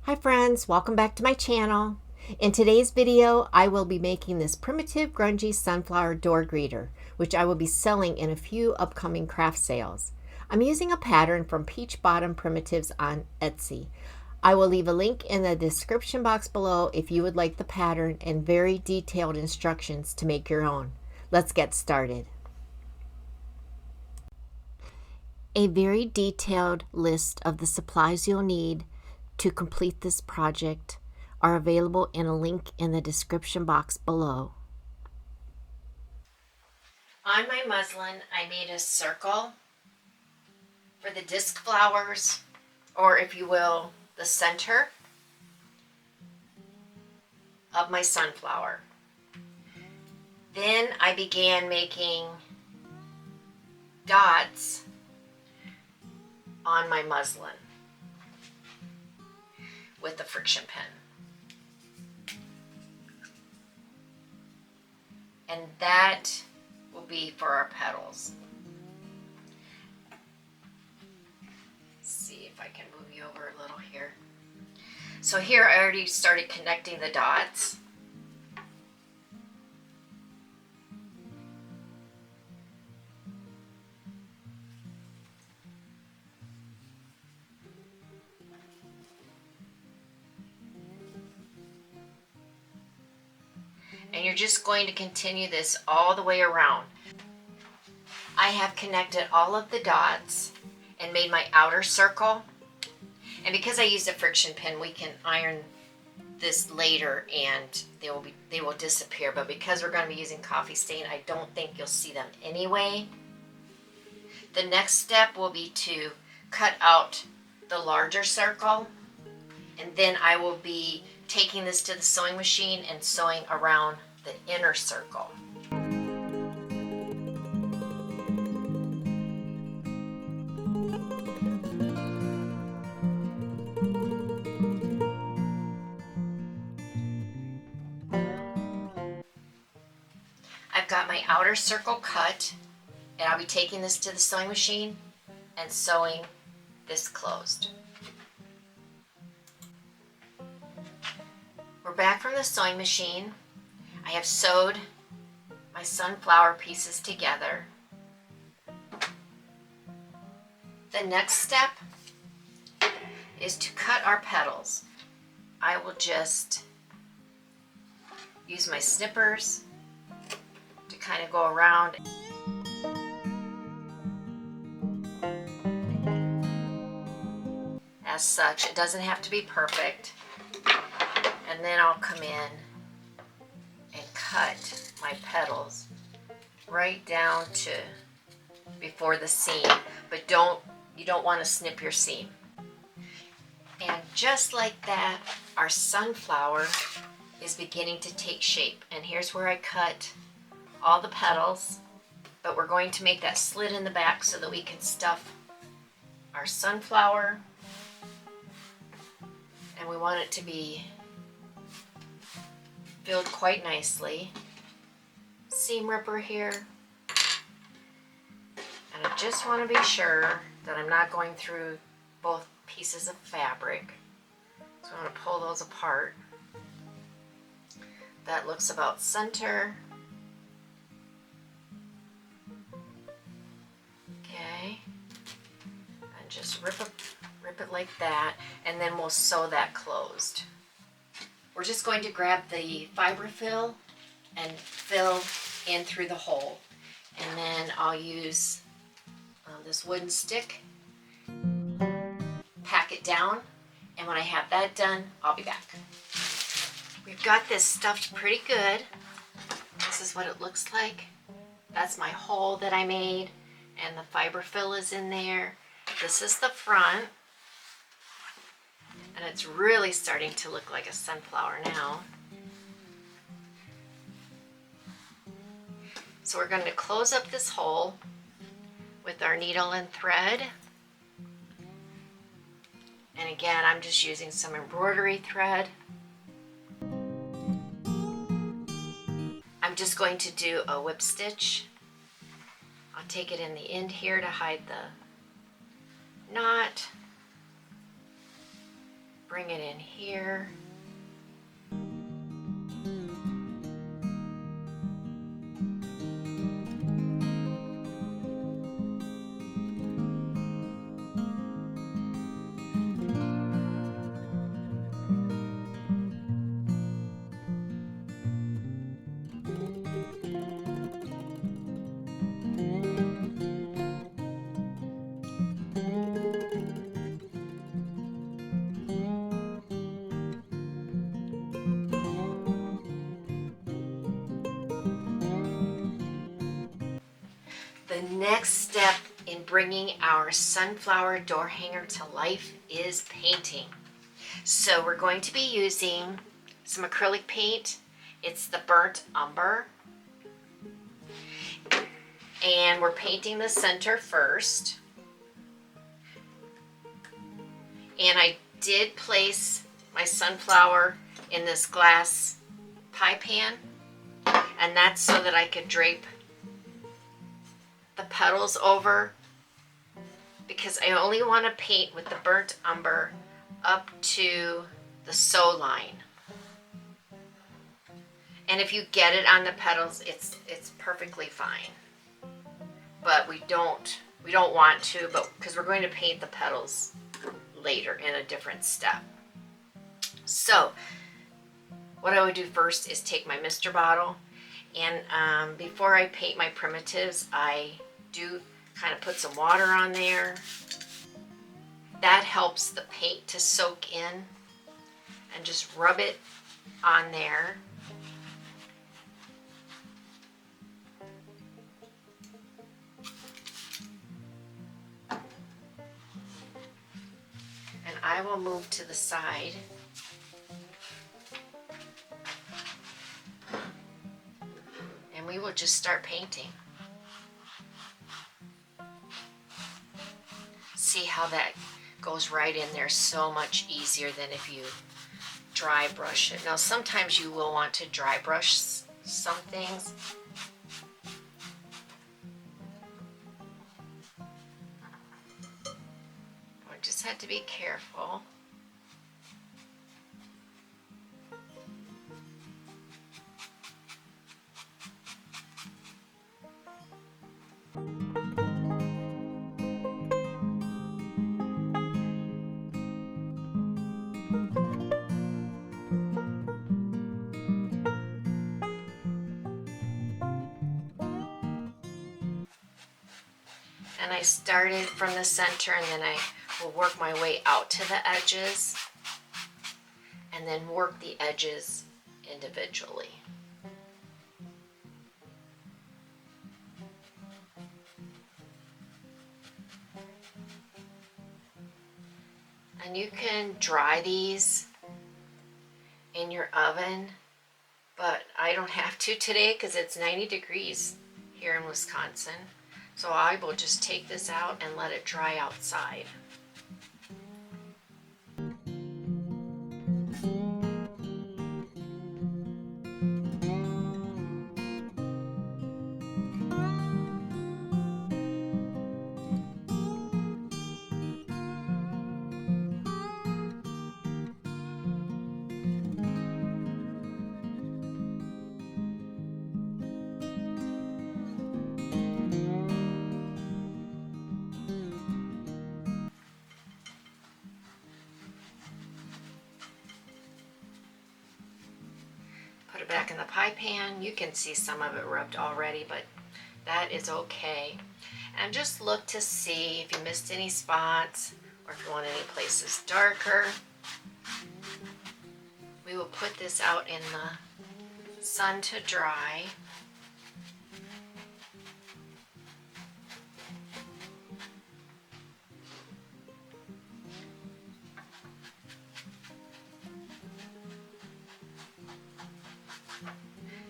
Hi friends, welcome back to my channel. In today's video, I will be making this primitive grungy sunflower door greeter, which I will be selling in a few upcoming craft sales. I'm using a pattern from Peach Bottom Primitives on Etsy. I will leave a link in the description box below if you would like the pattern and very detailed instructions to make your own. Let's get started. A very detailed list of the supplies you'll need to complete this project are available in a link in the description box below. On my muslin, I made a circle for the disc flowers, or if you will, the center of my sunflower. Then I began making dots on my muslin with the friction pen. And that will be for our petals. Let's see if I can move you over a little here. So here I already started connecting the dots. And you're just going to continue this all the way around. I have connected all of the dots and made my outer circle. And because I used a friction pin, we can iron this later and they will disappear. But because we're going to be using coffee stain, I don't think you'll see them anyway. The next step will be to cut out the larger circle, and then I will be taking this to the sewing machine and sewing around the inner circle. I've got my outer circle cut, and I'll be taking this to the sewing machine and sewing this closed. We're back from the sewing machine. I have sewed my sunflower pieces together. The next step is to cut our petals. I will just use my snippers to kind of go around. As such, it doesn't have to be perfect. And then I'll come in and cut my petals right down to before the seam, but you don't want to snip your seam. And just like that, our sunflower is beginning to take shape. And here's where I cut all the petals, but we're going to make that slit in the back so that we can stuff our sunflower. And we want it to be filled quite nicely. Seam ripper here. And I just want to be sure that I'm not going through both pieces of fabric. So I'm going to pull those apart. That looks about center. Okay. And just rip it like that, and then we'll sew that closed. We're just going to grab the fiberfill and fill in through the hole. And then I'll use this wooden stick, pack it down, and when I have that done, I'll be back. We've got this stuffed pretty good. This is what it looks like. That's my hole that I made, and the fiberfill is in there. This is the front. And it's really starting to look like a sunflower now. So we're going to close up this hole with our needle and thread. And again, I'm just using some embroidery thread. I'm just going to do a whip stitch. I'll take it in the end here to hide the knot. bring it in here. The next step in bringing our sunflower door hanger to life is painting. So we're going to be using some acrylic paint. It's the burnt umber. And we're painting the center first. And I did place my sunflower in this glass pie pan. And that's so that I could drape the petals over, because I only want to paint with the burnt umber up to the sew line. And if you get it on the petals, it's perfectly fine. But we don't want to, but because we're going to paint the petals later in a different step. So what I would do first is take my Mr. bottle, and before I paint my primitives, I do kind of put some water on there. That helps the paint to soak in, and just rub it on there. And I will move to the side. And we will just start painting. See how that goes right in there so much easier than if you dry brush it. Now sometimes you will want to dry brush some things. I just had to be careful. And I started from the center, and then I will work my way out to the edges, and then work the edges individually. And you can dry these in your oven, but I don't have to today because it's 90 degrees here in Wisconsin. So I will just take this out and let it dry outside. Put it back in the pie pan. You can see some of it rubbed already, but that is okay. And just look to see if you missed any spots, or if you want any places darker. We will put this out in the sun to dry.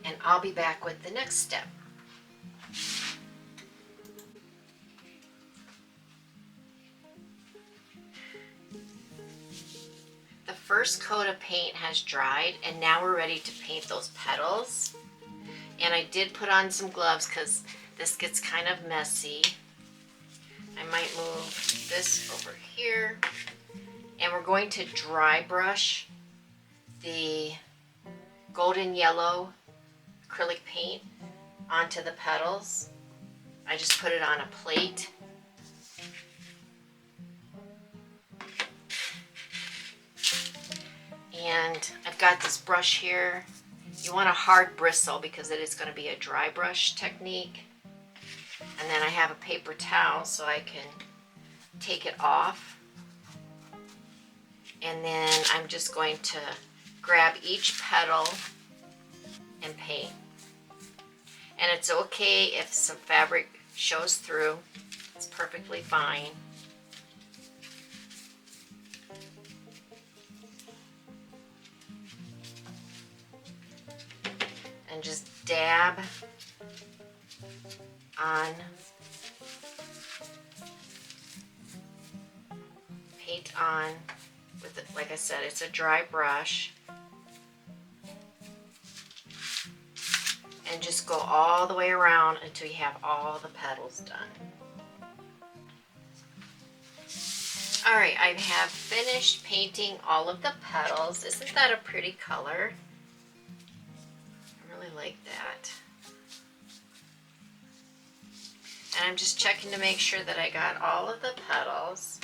And I'll be back with the next step. The first coat of paint has dried, and now we're ready to paint those petals. And I did put on some gloves because this gets kind of messy. I might move this over here, And we're going to dry brush the golden yellow acrylic paint onto the petals. I just put it on a plate. And I've got this brush here. You want a hard bristle because it is going to be a dry brush technique. And then I have a paper towel so I can take it off. And then I'm just going to grab each petal and paint. And it's okay if some fabric shows through. It's perfectly fine. And just dab on, paint on with it. Like I said, it's a dry brush. And just go all the way around until you have all the petals done. Alright, I have finished painting all of the petals. Isn't that a pretty color? I really like that. And I'm just checking to make sure that I got all of the petals.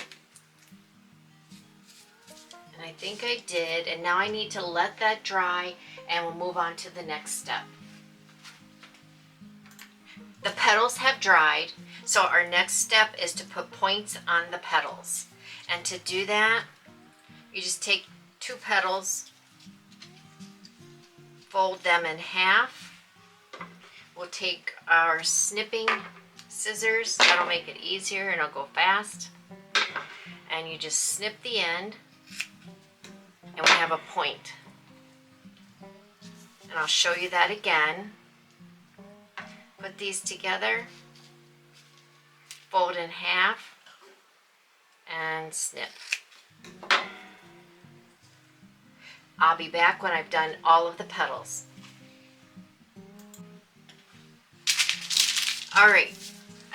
And I think I did. And now I need to let that dry and we'll move on to the next step. The petals have dried, so our next step is to put points on the petals. And to do that, you just take 2 petals, fold them in half. We'll take our snipping scissors, that'll make it easier and it'll go fast. And you just snip the end, and we have a point. And I'll show you that again. Put these together, fold in half, and snip. I'll be back when I've done all of the petals. Alright,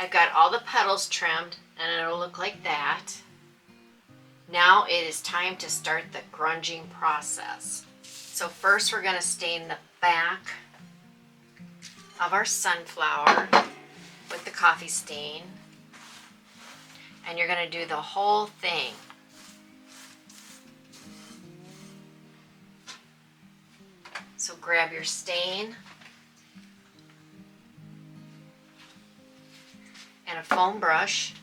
I've got all the petals trimmed, and it'll look like that. Now it is time to start the grunging process. So first we're going to stain the back of our sunflower with the coffee stain, and you're going to do the whole thing. So grab your stain and a foam brush,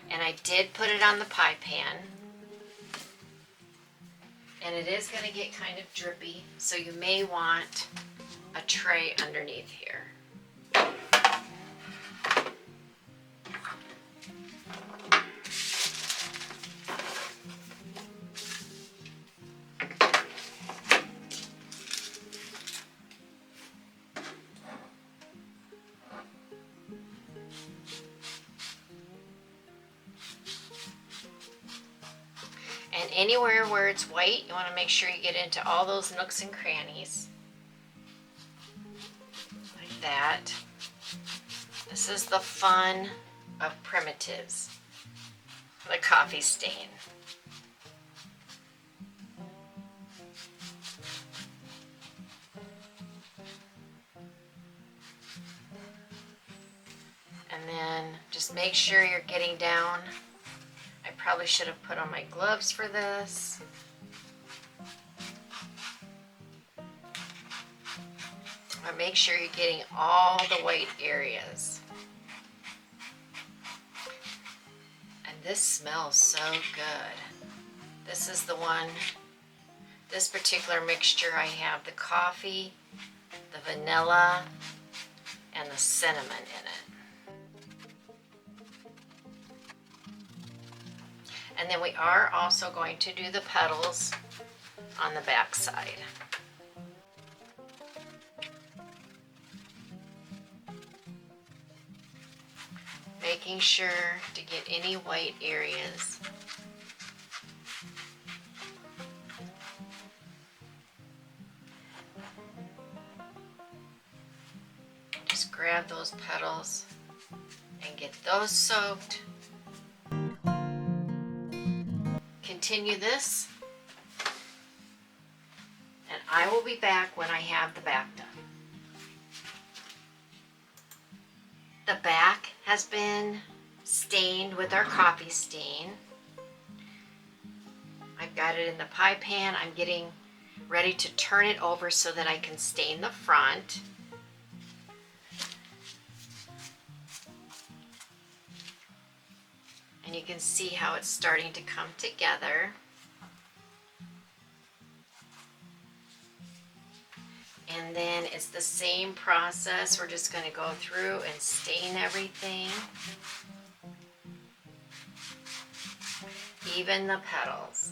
and I did put it on the pie pan, and it is going to get kind of drippy, so you may want a tray underneath here. And anywhere where it's white, you want to make sure you get into all those nooks and crannies. Like that. This is the fun of primitives. The coffee stain. And then just make sure you're getting down. I probably should have put on my gloves for this. But make sure you're getting all the white areas. And this smells so good. This is the one, this particular mixture I have the coffee, the vanilla, and the cinnamon in it. And then we are also going to do the petals on the back side. Making sure to get any white areas. grab those petals and get those soaked. Continue this, and I will be back when I have the back done. The back has been stained with our coffee stain. I've got it in the pie pan. I'm getting ready to turn it over so that I can stain the front. And you can see how it's starting to come together. And then it's the same process. We're just going to go through and stain everything. Even the petals.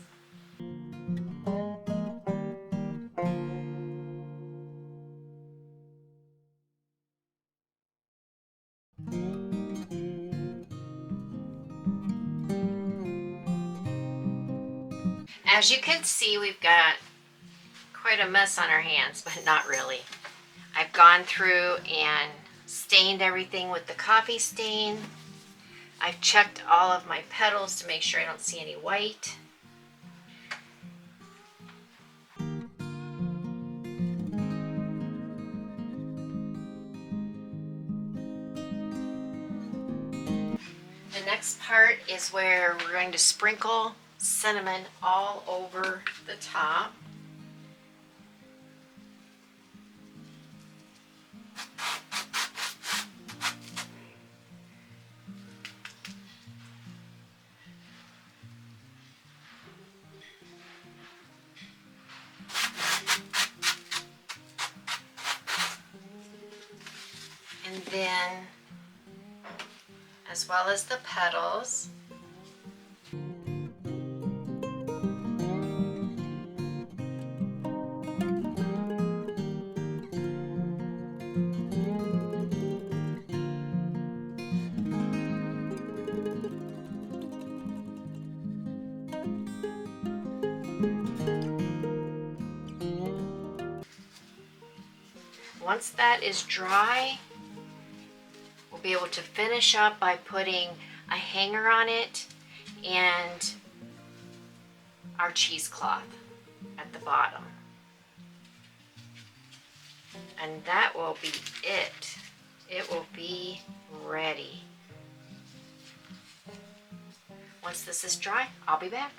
As you can see, we've got quite a mess on our hands, but not really. I've gone through and stained everything with the coffee stain. I've checked all of my petals to make sure I don't see any white. The next part is where we're going to sprinkle cinnamon all over the top. And then, as well as the petals. Once that is dry, we'll be able to finish up by putting a hanger on it and our cheesecloth at the bottom. And that will be it. It will be ready. Once this is dry, I'll be back.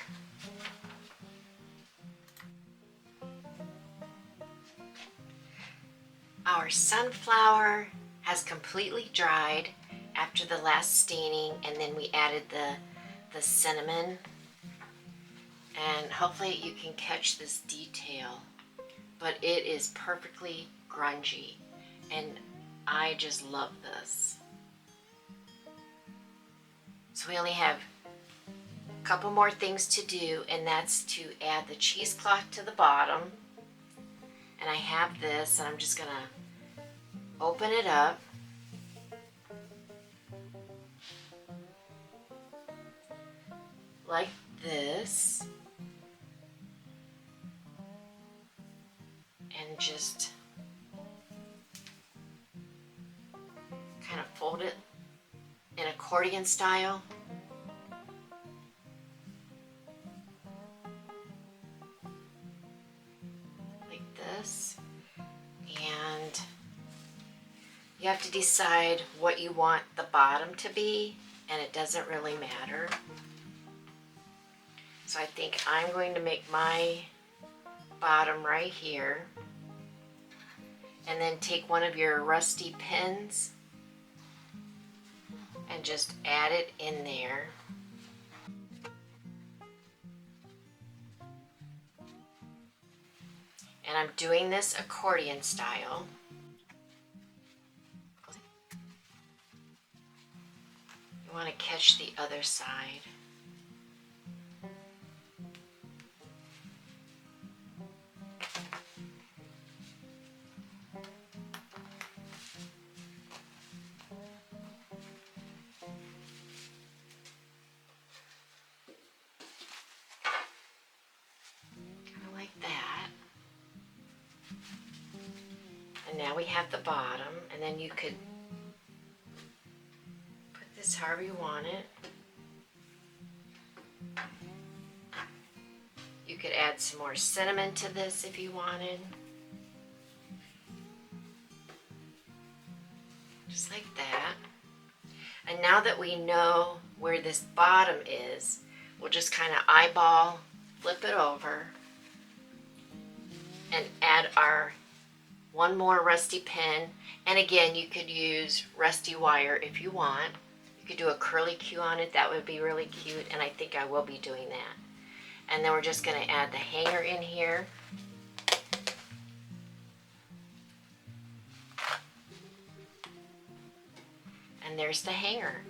Our sunflower has completely dried after the last staining, and then we added the cinnamon. And hopefully you can catch this detail, but it is perfectly grungy, and I just love this. So we only have a couple more things to do, and that's to add the cheesecloth to the bottom. And I have this, and I'm just gonna open it up. Like this. And just kind of fold it in accordion style. Like this. And you have to decide what you want the bottom to be, and it doesn't really matter. So I think I'm going to make my bottom right here, and then take one of your rusty pins and just add it in there. And I'm doing this accordion style. You want to catch the other side. And now we have the bottom, and then you could this however you want it. You could add some more cinnamon to this if you wanted. Just like that. And now that we know where this bottom is, we'll just kind of eyeball, flip it over, and add our one more rusty pin. And again, you could use rusty wire if you want. You could do a curly Q on it. That would be really cute, and I think I will be doing that. And then we're just going to add the hanger in here. And there's the hanger.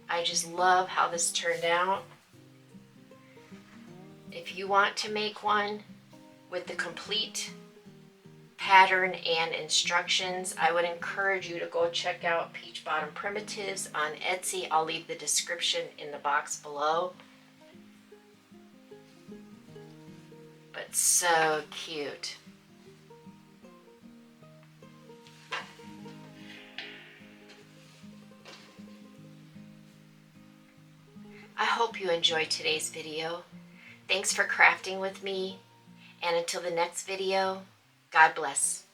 I just love how this turned out. If you want to make one with the complete pattern and instructions, I would encourage you to go check out Peach Bottom Primitives on Etsy. I'll leave the description in the box below. But so cute. I hope you enjoyed today's video. Thanks for crafting with me, and until the next video, God bless.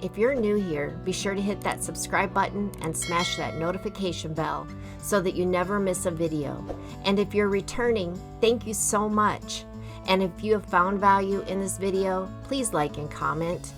If you're new here, be sure to hit that subscribe button and smash that notification bell so that you never miss a video. And if you're returning, thank you so much. And if you have found value in this video, please like and comment.